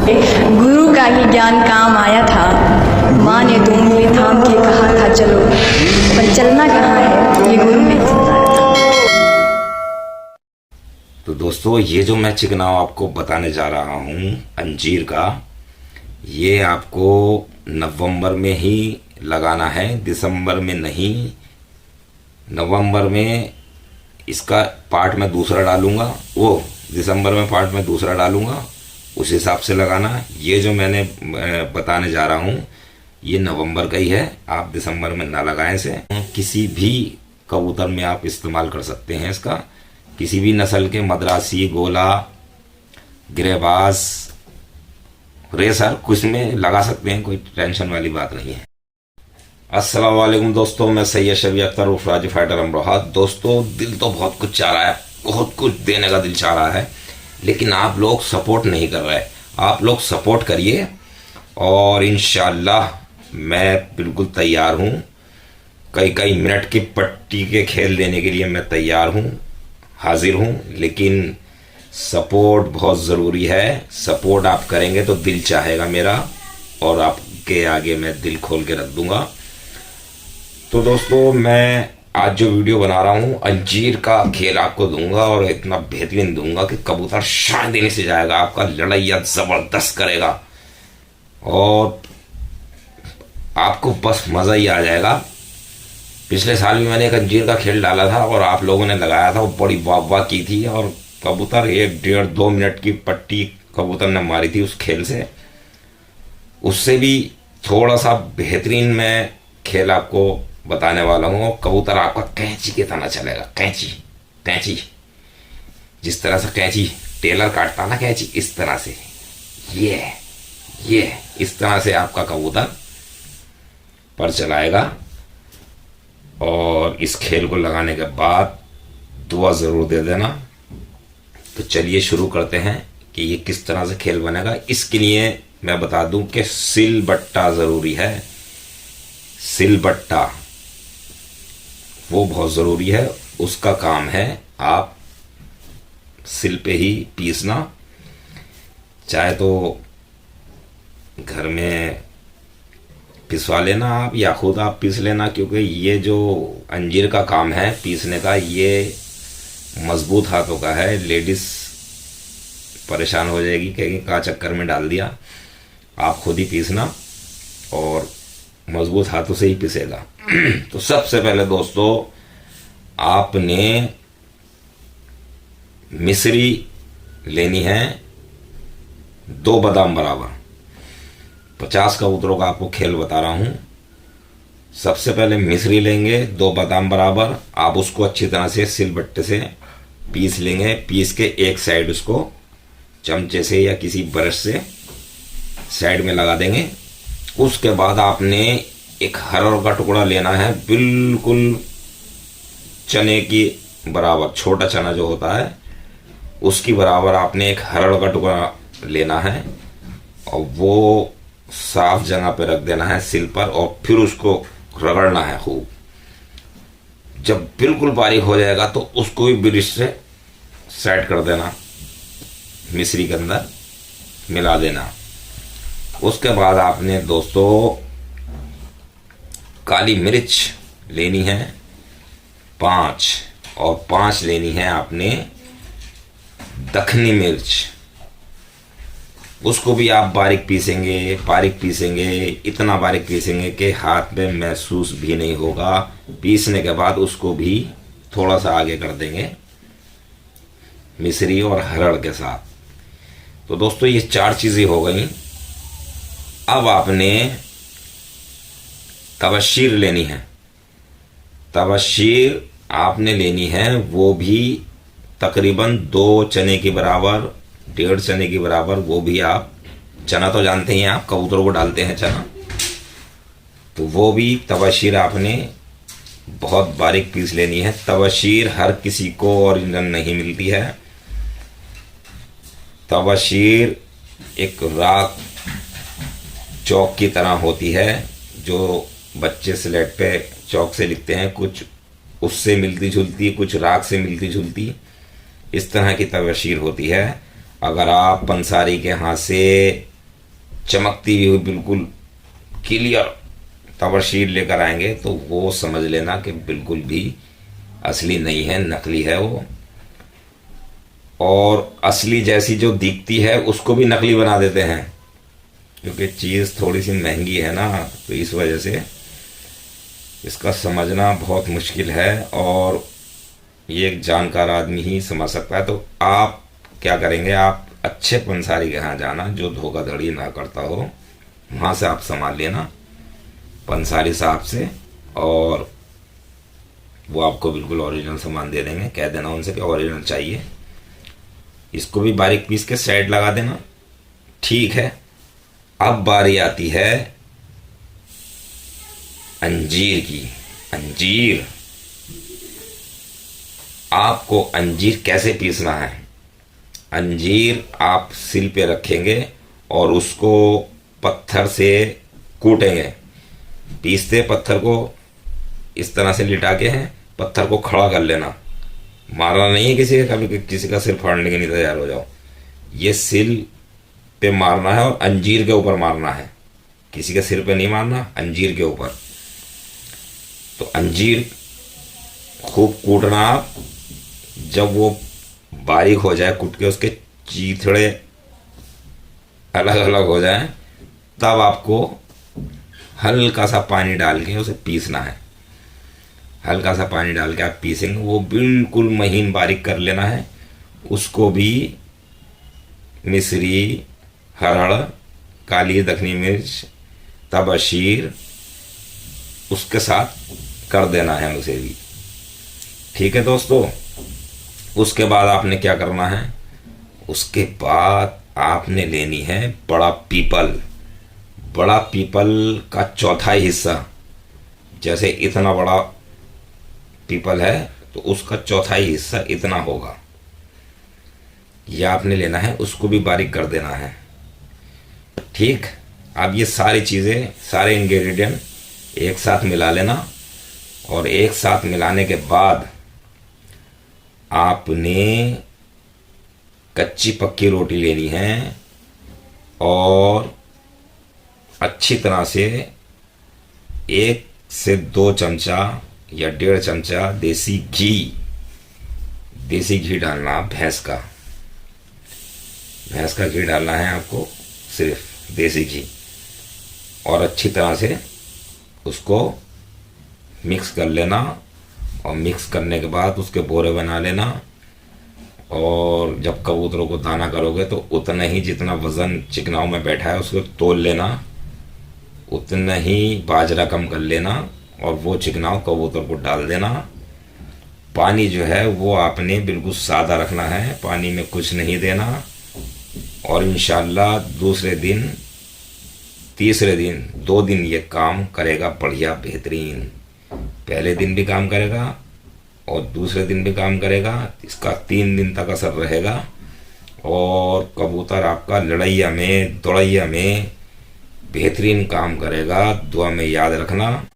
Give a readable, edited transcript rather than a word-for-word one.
गुरु का ही ज्ञान काम आया था। माँ ने तो उंगली थाम के कहा था चलो, पर चलना कहाँ है ये गुरु ने बताया था। तो दोस्तों, ये जो मैं चिकनाव आपको बताने जा रहा हूँ अंजीर का, ये आपको नवंबर में ही लगाना है, दिसंबर में नहीं। नवंबर में इसका पार्ट मैं दूसरा डालूंगा, वो दिसंबर में पार्ट मैं दूसरा डालूंगा, उस हिसाब से लगाना। ये जो मैंने बताने जा रहा हूँ ये नवंबर का ही है, आप दिसंबर में ना लगाएं इसे। किसी भी कबूतर में आप इस्तेमाल कर सकते हैं इसका, किसी भी नस्ल के, मद्रासी, गोला, गिरेबाज, रेसर, कुछ में लगा सकते हैं, कोई टेंशन वाली बात नहीं है। अस्सलाम वालेकुम दोस्तों, मैं सैयद शफी अख्तर उर्फ राजी फाइटर अमरोहा। दोस्तों, दिल तो बहुत कुछ चाह रहा है, बहुत कुछ देने का दिल चाह रहा है, लेकिन आप लोग सपोर्ट नहीं कर रहे। आप लोग सपोर्ट करिए और इंशाल्लाह मैं बिल्कुल तैयार हूँ। कई मिनट की पट्टी के खेल देने के लिए मैं तैयार हूँ, हाजिर हूँ, लेकिन सपोर्ट बहुत ज़रूरी है। सपोर्ट आप करेंगे तो दिल चाहेगा मेरा, और आपके आगे मैं दिल खोल के रख दूंगा। तो दोस्तों, मैं आज जो वीडियो बना रहा हूँ अंजीर का खेल आपको दूंगा, और इतना बेहतरीन दूंगा कि कबूतर शान देने से जाएगा, आपका लड़ाइया ज़बरदस्त करेगा और आपको बस मज़ा ही आ जाएगा। पिछले साल भी मैंने एक अंजीर का खेल डाला था और आप लोगों ने लगाया था, वो बड़ी वाह की थी, और कबूतर 1-1.5-2 मिनट की पट्टी कबूतर ने मारी थी उस खेल से। उससे भी थोड़ा सा बेहतरीन मैं खेल आपको बताने वाला हूँ। कबूतर आपका कैंची की तरह चलेगा, कैंची जिस तरह से कैंची टेलर काटता ना, कैंची इस तरह से, ये इस तरह से आपका कबूतर पर चलाएगा। और इस खेल को लगाने के बाद दुआ ज़रूर दे देना। तो चलिए शुरू करते हैं कि ये किस तरह से खेल बनेगा। इसके लिए मैं बता दूं कि सिल बट्टा ज़रूरी है, सिल बट्टा वो बहुत ज़रूरी है। उसका काम है आप सिल पे ही पीसना, चाहे तो घर में पिसवा लेना आप, या खुद आप पीस लेना, क्योंकि ये जो अंजीर का काम है पीसने का, ये मजबूत हाथों का है। लेडीज़ परेशान हो जाएगी, कहेंगी का चक्कर में डाल दिया। आप खुद ही पीसना और मजबूत हाथों से ही पिसेगा। तो सबसे पहले दोस्तों, आपने मिश्री लेनी है 2 बादाम बराबर। 50 कबूतरों का आपको खेल बता रहा हूं। सबसे पहले मिश्री लेंगे 2 बादाम बराबर। आप उसको अच्छी तरह से सिलबट्टे से पीस लेंगे। पीस के एक साइड उसको चमचे से या किसी ब्रश से साइड में लगा देंगे। उसके बाद आपने एक हरड़ का टुकड़ा लेना है, बिल्कुल चने की बराबर, छोटा चना जो होता है उसकी बराबर आपने एक हरड़ का टुकड़ा लेना है, और वो साफ जगह पे रख देना है सिल पर, और फिर उसको रगड़ना है खूब। जब बिल्कुल बारीक हो जाएगा तो उसको भी ब्रश से साइड कर देना, मिश्री के अंदर मिला देना। उसके बाद आपने दोस्तों काली मिर्च लेनी है 5, और 5 लेनी है आपने दखनी मिर्च। उसको भी आप बारीक पीसेंगे, इतना बारीक पीसेंगे कि हाथ में महसूस भी नहीं होगा। पीसने के बाद उसको भी थोड़ा सा आगे कर देंगे मिश्री और हरड़ के साथ। तो दोस्तों, ये 4 चीज़ें हो गई। अब आपने तबशीर लेनी है। तबशीर आपने लेनी है, वो भी तकरीबन 2 चने के बराबर, 1.5 चने के बराबर। वो भी आप, चना तो जानते हैं आप, कबूतरों को डालते हैं चना, तो वो भी तबशीर आपने बहुत बारीक पीस लेनी है। तबशीर हर किसी को ओरिजिनल नहीं मिलती है। तबशीर एक राख चौक की तरह होती है, जो बच्चे स्लेट पे चौक से लिखते हैं, कुछ उससे मिलती जुलती, कुछ राख से मिलती जुलती, इस तरह की तबशीर होती है। अगर आप पंसारी के हाथ से चमकती हुई बिल्कुल क्लियर तबशीर लेकर आएंगे तो वो समझ लेना कि बिल्कुल भी असली नहीं है, नकली है वो। और असली जैसी जो दिखती है उसको भी नकली बना देते हैं, क्योंकि चीज़ थोड़ी सी महंगी है ना, तो इस वजह से इसका समझना बहुत मुश्किल है और ये एक जानकार आदमी ही समझ सकता है। तो आप क्या करेंगे, आप अच्छे पंसारी के यहाँ जाना जो धोखाधड़ी ना करता हो, वहाँ से आप सामान लेना पंसारी साहब से, और वो आपको बिल्कुल ओरिजिनल सामान दे देंगे। कह देना उनसे कि ओरिजिनल चाहिए, इसको भी बारीक पीस के साइड लगा देना। ठीक है, अब बारी आती है अंजीर की। अंजीर, आपको अंजीर कैसे पीसना है। अंजीर आप सिल पे रखेंगे और उसको पत्थर से कूटेंगे। पीसते पत्थर को इस तरह से लिटा के हैं, पत्थर को खड़ा कर लेना, मारना नहीं है किसी का, कभी किसी का सिर फाड़ने के लिए तैयार हो जाओ। ये सिल पे मारना है और अंजीर के ऊपर मारना है, किसी के सिर पे नहीं मारना, अंजीर के ऊपर। तो अंजीर खूब कूटना आप, जब वो बारीक हो जाए, कूट के उसके चीथड़े अलग अलग हो जाए, तब आपको हल्का सा पानी डाल के उसे पीसना है। हल्का सा पानी डाल के आप पीसेंगे, वो बिल्कुल महीन बारीक कर लेना है। उसको भी मिश्री, हरड़, काली दखनी मिर्च, तबशीर उसके साथ कर देना है उसे भी। ठीक है दोस्तों, उसके बाद आपने क्या करना है, उसके बाद आपने लेनी है बड़ा पीपल। बड़ा पीपल का चौथाई हिस्सा, जैसे इतना बड़ा पीपल है तो उसका चौथाई हिस्सा इतना होगा, यह आपने लेना है, उसको भी बारीक कर देना है। ठीक, अब ये सारी चीज़ें, सारे इंग्रेडिएंट एक साथ मिला लेना, और एक साथ मिलाने के बाद आपने कच्ची पक्की रोटी लेनी है और अच्छी तरह से 1 से 2 चमचा या 1.5 चमचा देसी घी डालना, भैंस का घी डालना है आपको, सिर्फ देसी घी, और अच्छी तरह से उसको मिक्स कर लेना। और मिक्स करने के बाद उसके बोरे बना लेना, और जब कबूतरों को दाना करोगे तो उतना ही जितना वज़न चिकनाऊ में बैठा है उसको तोल लेना, उतना ही बाजरा कम कर लेना, और वो चिकनाऊ कबूतर को डाल देना। पानी जो है वो आपने बिल्कुल सादा रखना है, पानी में कुछ नहीं देना। और इंशाल्लाह दूसरे दिन, तीसरे दिन, 2 दिन ये काम करेगा बढ़िया, बेहतरीन। पहले दिन भी काम करेगा और दूसरे दिन भी काम करेगा, इसका 3 दिन तक असर रहेगा। और कबूतर आपका लड़ैया में, दौड़ैया में बेहतरीन काम करेगा। दुआ में याद रखना।